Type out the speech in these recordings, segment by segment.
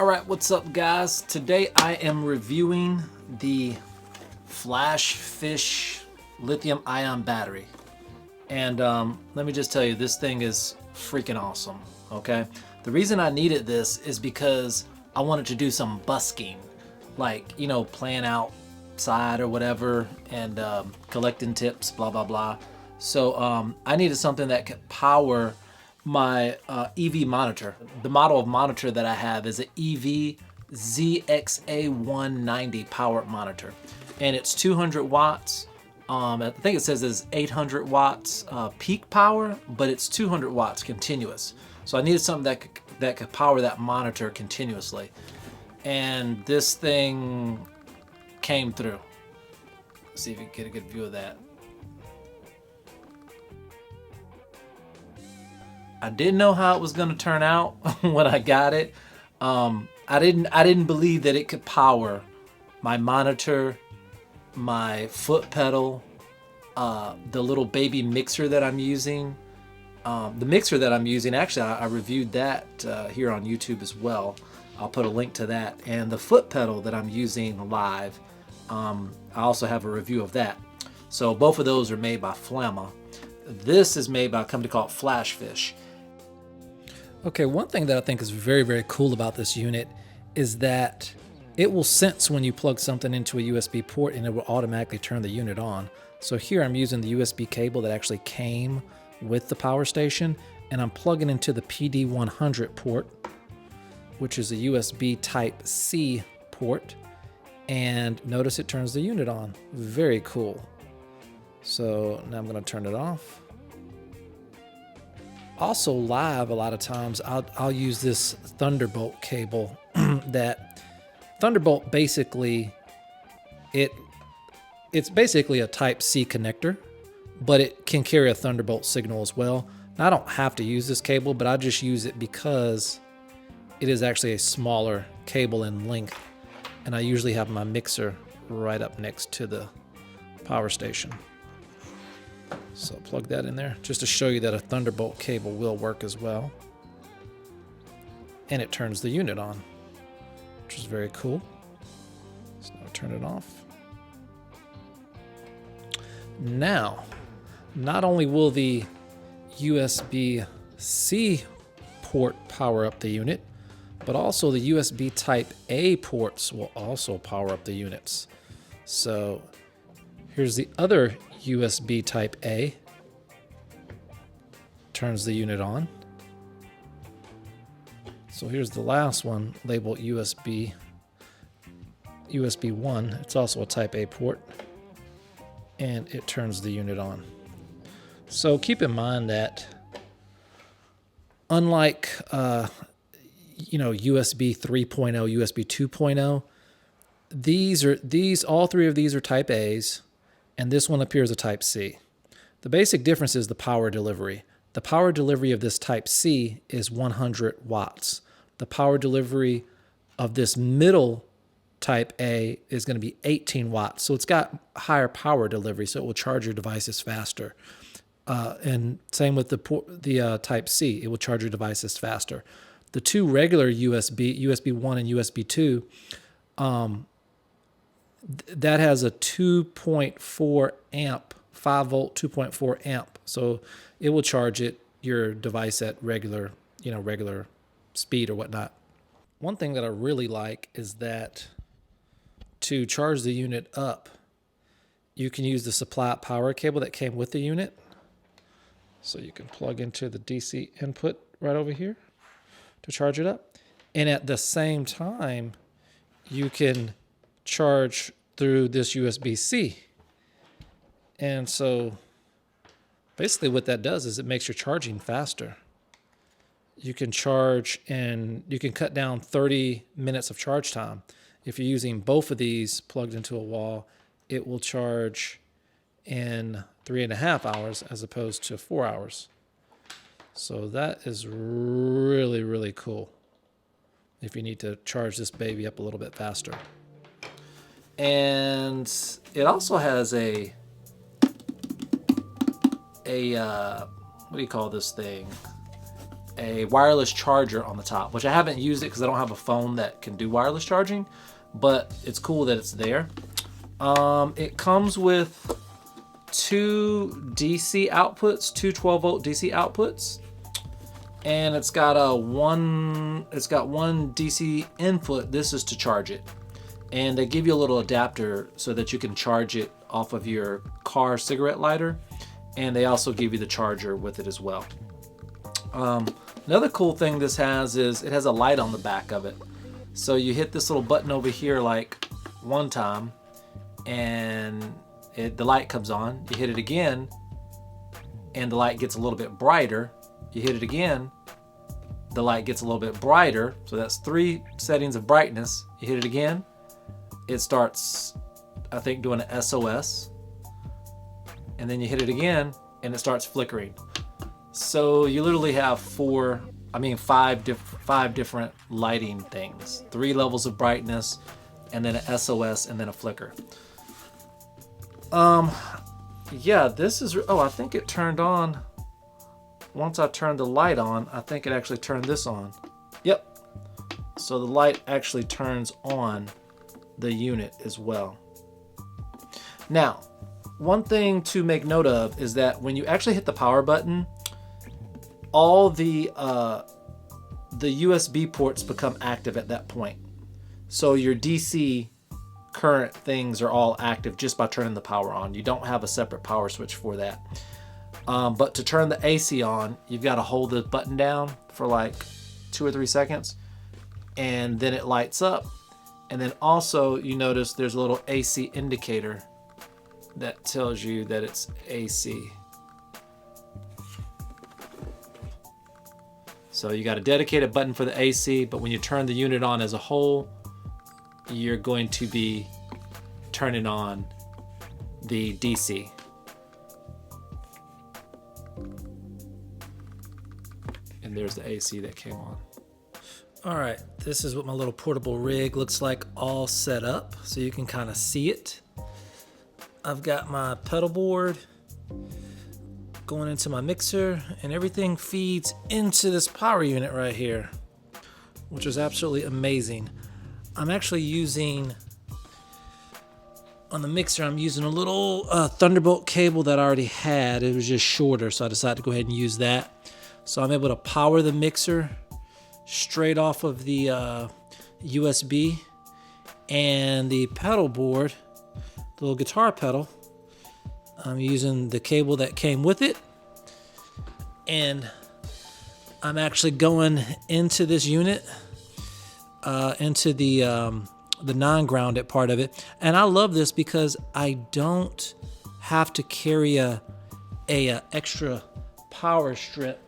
Alright, what's up guys? Today I am reviewing the FlashFish lithium ion battery. And let me just tell you, this thing is freaking awesome, okay? The reason I needed this is because I wanted to do some busking, like, you know, playing outside or whatever and collecting tips, blah, blah, blah. So I needed something that could power my EV monitor. The model of monitor that I have is an EV ZXA190 powered monitor, and it's 200 watts. I think it says it's 800 watts peak power, but it's 200 watts continuous. So I needed something that could power that monitor continuously, and this thing came through. Let's see if you can get a good view of that. I didn't know how it was going to turn out when I got it. I didn't believe that it could power my monitor, my foot pedal, the little baby mixer that I'm using. The mixer that I'm using, actually, I reviewed that here on YouTube as well. I'll put a link to that. And the foot pedal that I'm using live, I also have a review of that. So both of those are made by Flamma. This is made by a company called FlashFish. Okay, one thing that I think is very, very cool about this unit is that it will sense when you plug something into a USB port and it will automatically turn the unit on. So here I'm using the USB cable that actually came with the power station, and I'm plugging into the PD100 port, which is a USB type C port, and notice it turns the unit on. Very cool. So now I'm going to turn it off. Also live, a lot of times I'll use this Thunderbolt cable. That Thunderbolt basically, it's basically a type C connector, but it can carry a Thunderbolt signal as well. Now, I don't have to use this cable, but I just use it because it is actually a smaller cable in length, and I usually have my mixer right up next to the power station. So plug that in there just to show you that a Thunderbolt cable will work as well. And it turns the unit on, which is very cool. So now turn it off. Now, not only will the USB-C port power up the unit, but also the USB type A ports will also power up the units. So here's the other USB type A, turns the unit on. So here's the last one labeled USB 1. It's also a type A port, and it turns the unit on. So keep in mind that unlike USB 3.0, USB 2.0, all three of these are type A's, and this one appears a type C. The basic difference is the power delivery. The power delivery of this type C is 100 watts. The power delivery of this middle type A is going to be 18 watts. So it's got higher power delivery, so it will charge your devices faster. And same with the type C, it will charge your devices faster. The two regular USB 1 and USB 2, that has a 2.4 amp, 5 volt, 2.4 amp. So it will charge your device at regular speed or whatnot. One thing that I really like is that to charge the unit up, you can use the supply power cable that came with the unit. So you can plug into the DC input right over here to charge it up. And at the same time, you can charge through this USB-C. And so basically what that does is it makes your charging faster. You can charge and you can cut down 30 minutes of charge time. If you're using both of these plugged into a wall, it will charge in 3.5 hours as opposed to 4 hours. So that is really, really cool if you need to charge this baby up a little bit faster. And it also has a what do you call this thing? A wireless charger on the top, which I haven't used it because I don't have a phone that can do wireless charging, but it's cool that it's there. It comes with two DC outputs, two 12-volt DC outputs, and it's got one DC input. This is to charge it, and they give you a little adapter so that you can charge it off of your car cigarette lighter, and they also give you the charger with it as well. Another cool thing this has is it has a light on the back of it. So you hit this little button over here like one time and the light comes on. You hit it again and the light gets a little bit brighter. You hit it again, the light gets a little bit brighter. So that's 3 settings of brightness. You hit it again, it starts, I think, doing an SOS. And then you hit it again and it starts flickering. So you literally have 5 different lighting things, 3 levels of brightness, and then an SOS, and then a flicker. Yeah, this is, I think it turned on. Once I turned the light on, I think it actually turned this on. Yep. So the light actually turns on the unit as well. Now, one thing to make note of is that when you actually hit the power button, all the USB ports become active at that point. So your DC current things are all active just by turning the power on. You don't have a separate power switch for that. But to turn the AC on, you've got to hold the button down for like 2 or 3 seconds, and then it lights up. And then also you notice there's a little AC indicator that tells you that it's AC. So you got a dedicated button for the AC, but when you turn the unit on as a whole, you're going to be turning on the DC. And there's the AC that came on. All right, this is what my little portable rig looks like all set up, so you can kind of see it. I've got my pedal board going into my mixer, and everything feeds into this power unit right here, which is absolutely amazing. I'm actually using, on the mixer, I'm using a little Thunderbolt cable that I already had. It was just shorter, so I decided to go ahead and use that. So I'm able to power the mixer straight off of the USB, and the pedal board, the little guitar pedal, I'm using the cable that came with it, and I'm actually going into this unit, into the non-grounded part of it. And I love this because I don't have to carry a extra power strip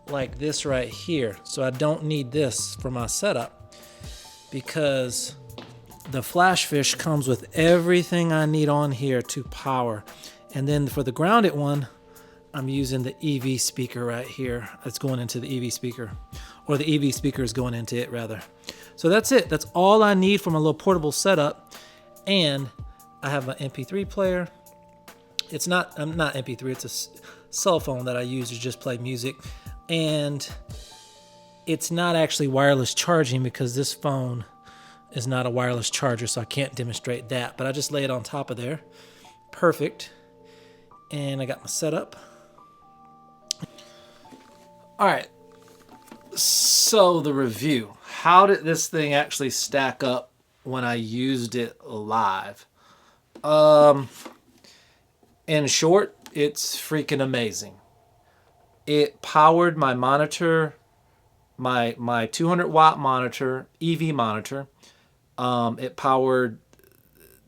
like this right here. So I don't need this for my setup because the FlashFish comes with everything I need on here to power. And then for the grounded one, I'm using the EV speaker right here. It's going into the EV speaker, or the EV speaker is going into it rather. So that's it. That's all I need for my little portable setup. And I have an MP3 player. It's not MP3, it's a cell phone that I use to just play music. And it's not actually wireless charging because this phone is not a wireless charger, so I can't demonstrate that, but I just lay it on top of there. Perfect. And I got my setup. All right, so the review. How did this thing actually stack up when I used it live? In short, it's freaking amazing. It powered my monitor, my 200 watt monitor, EV monitor. It powered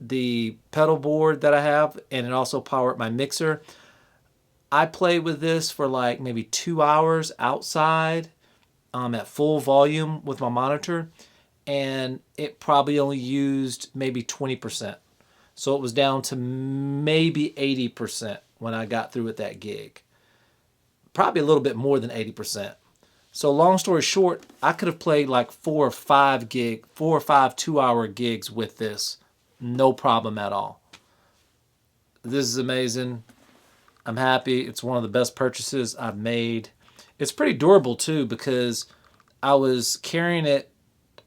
the pedal board that I have, and it also powered my mixer. I played with this for like maybe 2 hours outside at full volume with my monitor, and it probably only used maybe 20%. So it was down to maybe 80% when I got through with that gig. Probably a little bit more than 80%. So long story short, I could have played like 4 or 5 2-hour gigs with this. No problem at all. This is amazing. I'm happy. It's one of the best purchases I've made. It's pretty durable too, because I was carrying it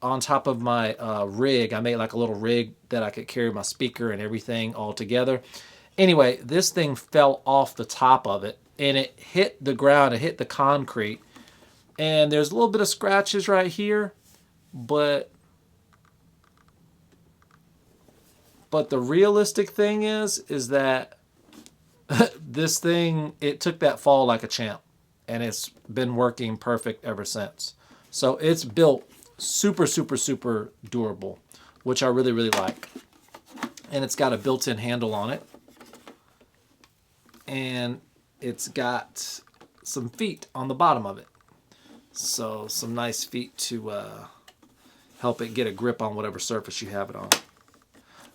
on top of my rig. I made like a little rig that I could carry my speaker and everything all together. Anyway, this thing fell off the top of it, and it hit the ground. It hit the concrete, and there's a little bit of scratches right here, but the realistic thing is that this thing, it took that fall like a champ, and it's been working perfect ever since. So it's built super, super, super durable, which I really, really like. And it's got a built-in handle on it. And it's got some feet on the bottom of it. So some nice feet to help it get a grip on whatever surface you have it on.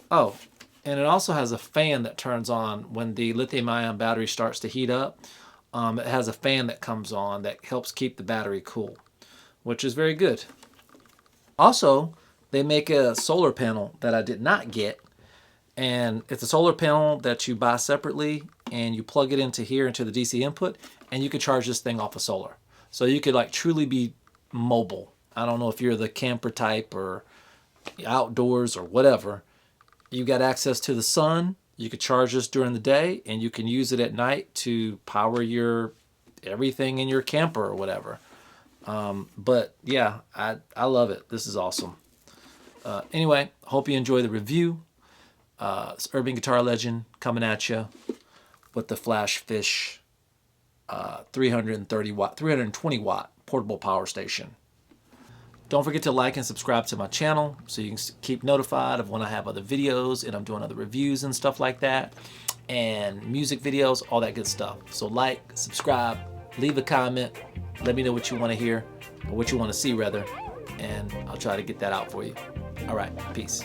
Oh, and it also has a fan that turns on when the lithium-ion battery starts to heat up. It has a fan that comes on that helps keep the battery cool, which is very good. Also, they make a solar panel that I did not get, and it's a solar panel that you buy separately, and you plug it into here, into the DC input, and you can charge this thing off of solar. So you could like truly be mobile. I don't know if you're the camper type or outdoors or whatever. You got access to the sun. You could charge this during the day, and you can use it at night to power your everything in your camper or whatever. But yeah, I love it. This is awesome. Anyway, hope you enjoy the review. It's Urban Guitar Legend coming at you with the FlashFish 320 watt portable power station. Don't forget to like and subscribe to my channel so you can keep notified of when I have other videos and I'm doing other reviews and stuff like that, and music videos, all that good stuff. So like, subscribe, leave a comment, let me know what you want to hear, or what you want to see rather, and I'll try to get that out for you. All right, peace.